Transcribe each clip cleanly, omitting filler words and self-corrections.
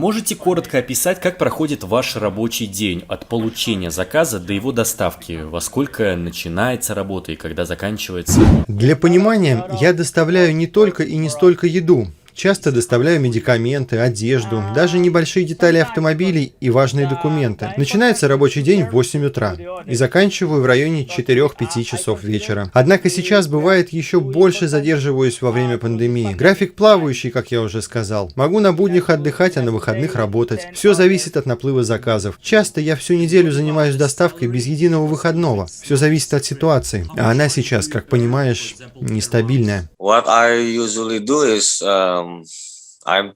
можете коротко описать, как проходит ваш рабочий день от получения заказа до его доставки? Во сколько начинается работа и когда заканчивается? Для понимания, я доставляю не только и не столько еду. Часто доставляю медикаменты, одежду, даже небольшие детали автомобилей и важные документы. Начинается рабочий день в 8 утра и заканчиваю в районе 4-5 часов вечера. Однако сейчас бывает еще больше задерживаюсь во время пандемии. График плавающий, как я уже сказал. Могу на буднях отдыхать, а на выходных работать. Все зависит от наплыва заказов. Часто я всю неделю занимаюсь доставкой без единого выходного. Все зависит от ситуации. А она сейчас, как понимаешь, нестабильная. What I usually do is I'm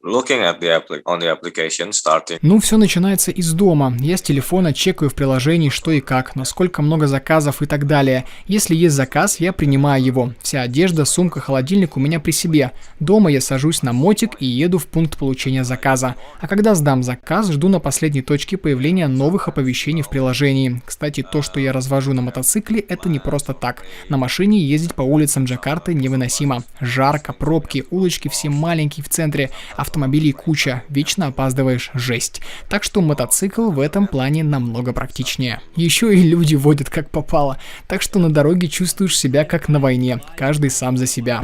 looking at on the application starting. Ну, все начинается из дома. Я с телефона чекаю в приложении, что и как, насколько много заказов и так далее. Если есть заказ, я принимаю его. Вся одежда, сумка, холодильник у меня при себе. Дома я сажусь на мотик и еду в пункт получения заказа. А когда сдам заказ, жду на последней точке появления новых оповещений в приложении. Кстати, то, что я развожу на мотоцикле, это не просто так. На машине ездить по улицам Джакарты невыносимо. Жарко, пробки, улочки все маленькие в центре, автомобилей куча, вечно опаздываешь, жесть. Так что мотоцикл в этом плане намного практичнее. Еще и люди водят как попало, так что на дороге чувствуешь себя как на войне, каждый сам за себя.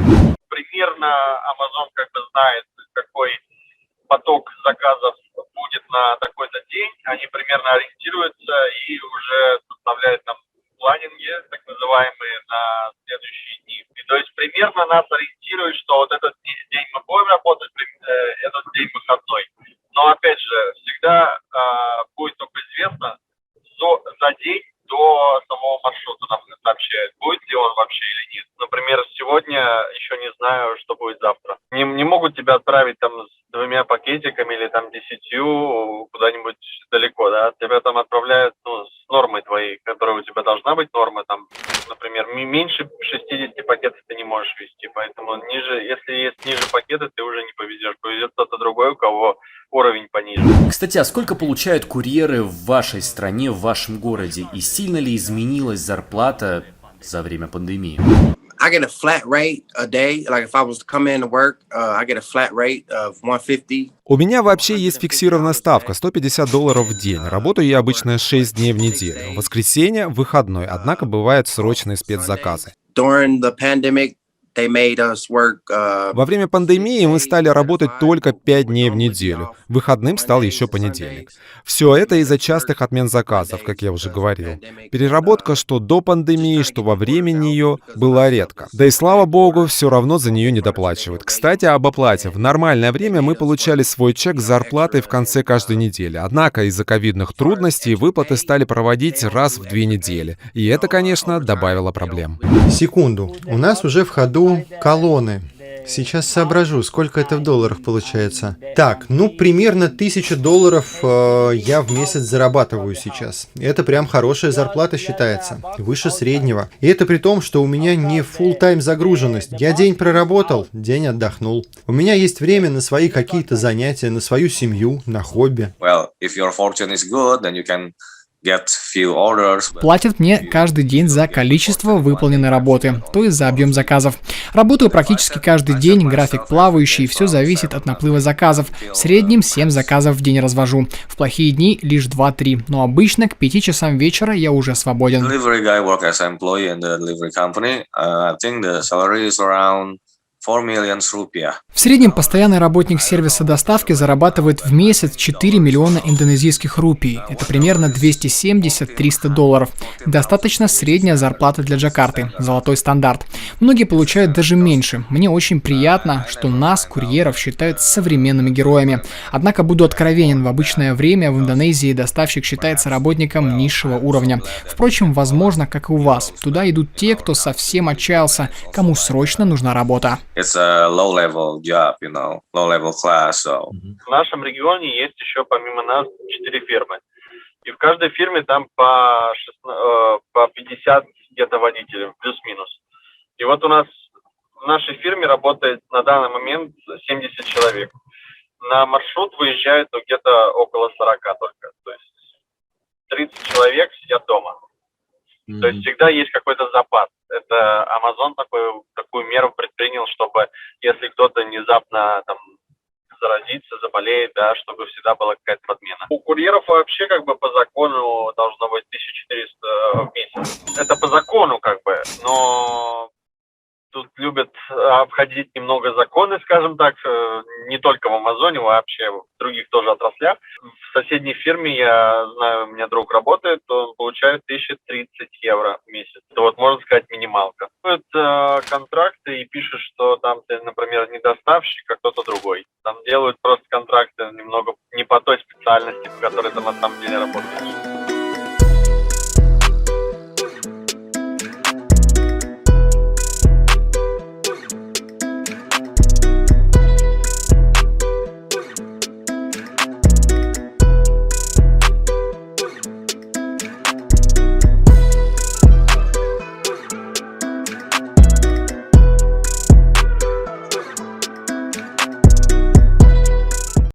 Примерно Amazon знает, какой поток заказов будет на такой-то день, они примерно ориентируются и уже составляют там планинги, так называемые, на следующие дни. И то есть примерно нас ориентирует, что вот этот день мы будем работать, этот день выходной. Но опять же, всегда будет только известно за день до самого маршрута нам сообщают, будет ли он вообще или нет. Например, сегодня еще не знаю, что будет завтра. Не могут тебя отправить там с 2 пакетиками или там 10 куда-нибудь далеко, да? Тебя там отправляют с нормой твоей, которая у тебя должна быть норма, там, например, меньше 60 пакетов ты не можешь везти, поэтому ниже, если есть ниже пакета, ты уже не повезешь, повезет кто-то другой, у кого уровень пониже. Кстати, а сколько получают курьеры в вашей стране, в вашем городе? И сильно ли изменилась зарплата за время пандемии? I get a flat rate a day. Like if I was to come in to work, I get a flat rate of 150. У меня вообще есть фиксированная ставка $150 в день. Работаю я обычно 6 дней в неделю. Воскресенье — выходной, однако бывают срочные спецзаказы. During the pandemic, they made us work. Во время пандемии мы стали работать только 5 дней в неделю. Выходным стал еще понедельник. Все это из-за частых отмен заказов, как я уже говорил. Переработка что до пандемии, что во время нее была редко. Да и слава богу, все равно за нее не доплачивают. Кстати, об оплате. В нормальное время мы получали свой чек с зарплатой в конце каждой недели. Однако из-за ковидных трудностей выплаты стали проводить раз в 2 недели. И это, конечно, добавило проблем. Секунду. У нас уже в ходу колонны. Сейчас соображу, сколько это в долларах получается. Так, примерно $1000 я в месяц зарабатываю сейчас. Это прям хорошая зарплата считается, выше среднего. И это при том, что у меня не фулл-тайм загруженность. Я день проработал, день отдохнул. У меня есть время на свои какие-то занятия, на свою семью, на хобби. Well, if your fortune is good, then you can get few orders. Платят мне каждый день за количество выполненной работы, то есть за объем заказов. Работаю практически каждый день, график плавающий, все зависит от наплыва заказов. В среднем 7 заказов в день развожу. В плохие дни лишь 2-3, но обычно к 5 часам вечера я уже свободен. Delivery guy work as employee in the delivery company. I think the salary is around 4 million rupiah. В среднем постоянный работник сервиса доставки зарабатывает в месяц 4 миллиона индонезийских рупий. Это примерно $270-300. Достаточно средняя зарплата для Джакарты, золотой стандарт. Многие получают даже меньше. Мне очень приятно, что нас, курьеров, считают современными героями. Однако буду откровенен, в обычное время в Индонезии доставщик считается работником низшего уровня. Впрочем, возможно, как и у вас. Туда идут те, кто совсем отчаялся, кому срочно нужна работа. It's a low-level job, low-level class. So. В нашем регионе есть еще помимо нас 4 фирмы. И в каждой фирме там по 50 где-то водителей, плюс-минус. И вот у нас в нашей фирме работает на данный момент 70 человек. На маршрут выезжает где-то около 40 только. То есть 30 человек сидят дома. То есть всегда есть какой-то запас. Это Amazon такую меру предпринял, чтобы если кто-то внезапно заразится, заразится, заболеет, да, чтобы всегда была какая-то подмена. У курьеров вообще как бы по закону должно быть 1400 в месяц. Это по закону как бы, но тут любят обходить немного законы, скажем так, не только в Амазоне, вообще в других тоже отраслях. В соседней фирме, я знаю, у меня друг работает, он получает 1030 евро в месяц. Это вот, можно сказать, минималка. Это контракты и пишут, что там ты, например, не доставщик, а кто-то другой. Там делают просто контракты немного не по той специальности, по которой ты на самом деле работаешь.